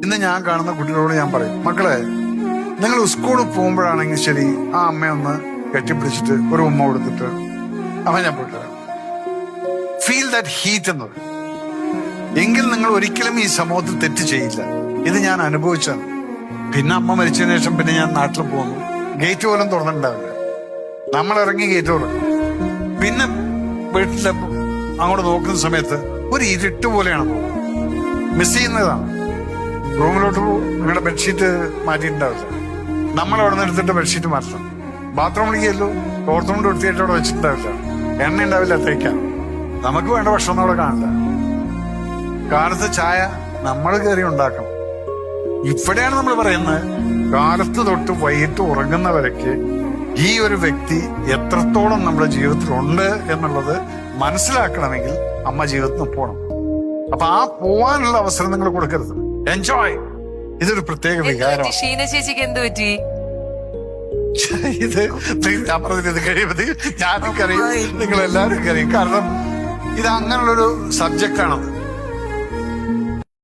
ഇന്ന് ഞാൻ കാണുന്ന കുട്ടികളോട് ഞാൻ പറയും, മക്കളെ നിങ്ങൾ സ്കൂളിൽ പോകുമ്പോഴാണെങ്കിൽ ശരി, ആ അമ്മയൊന്ന് കെട്ടിപ്പിടിച്ചിട്ട് ഒരു ഉമ്മ കൊടുത്തിട്ട് അവൻ ഞാൻ പോയിട്ട് ഫീൽ ദാറ്റ് ഹീറ്റ് എന്ന് പറയും. എങ്കിൽ നിങ്ങൾ ഒരിക്കലും ഈ സമൂഹത്തിൽ തെറ്റ് ചെയ്യില്ല. ഇത് ഞാൻ അനുഭവിച്ചാണ്. പിന്നെ അമ്മ മരിച്ചതിന് ശേഷം പിന്നെ ഞാൻ നാട്ടിൽ പോകുന്നു, ഗേറ്റ് പോലും തുറന്നിട്ടുണ്ടാവില്ല. നമ്മൾ ഇറങ്ങി ഗേറ്റ് തുറക്കും. പിന്നെ വീട്ടിലെ അങ്ങോട്ട് നോക്കുന്ന സമയത്ത് ഒരു ഇരുട്ട് പോലെയാണ് മിസ് ചെയ്യുന്നതാണ്. റൂമിലോട്ട് നിങ്ങളുടെ ബെഡ്ഷീറ്റ് മാറ്റിയിട്ടുണ്ടാവില്ല. നമ്മൾ അവിടെ നിന്ന് എടുത്തിട്ട് ബെഡ്ഷീറ്റ് മാറ്റണം. ബാത്റൂമിലേക്കല്ലോ തോർത്തുകൊണ്ട് വൃത്തിയായിട്ട് അവിടെ വെച്ചിട്ടുണ്ടാവില്ല. എണ്ണ ഉണ്ടാവില്ല തേക്കാൻ. നമുക്ക് വേണ്ട ഭക്ഷണം അവിടെ കാണില്ല. കാലത്ത് ചായ നമ്മൾ കയറി ഉണ്ടാക്കണം. ഇവിടെയാണ് നമ്മൾ പറയുന്നത്, കാലത്ത് തൊട്ട് വൈകിട്ട് ഉറങ്ങുന്നവരേക്ക് ഈ ഒരു വ്യക്തി എത്രത്തോളം നമ്മുടെ ജീവിതത്തിലുണ്ട് എന്നുള്ളത് മനസ്സിലാക്കണമെങ്കിൽ അമ്മ ജീവിതത്തിൽ പോകണം. അപ്പൊ ആ പോവാനുള്ള അവസരം നിങ്ങൾ കൊടുക്കരുത്. എൻജോയ്. ഇതൊരു പ്രത്യേക വികാരമാണ്. ഷീന ചേച്ചിക്ക് എന്ത് പറ്റി? ഇത് ഞാൻ പറഞ്ഞത് കഴിയുമ്പോൾ ഞാനും കറിയും നിങ്ങൾ എല്ലാവരും കറിയും. കാരണം ഇത് അങ്ങനെയുള്ളൊരു സബ്ജക്റ്റാണത്.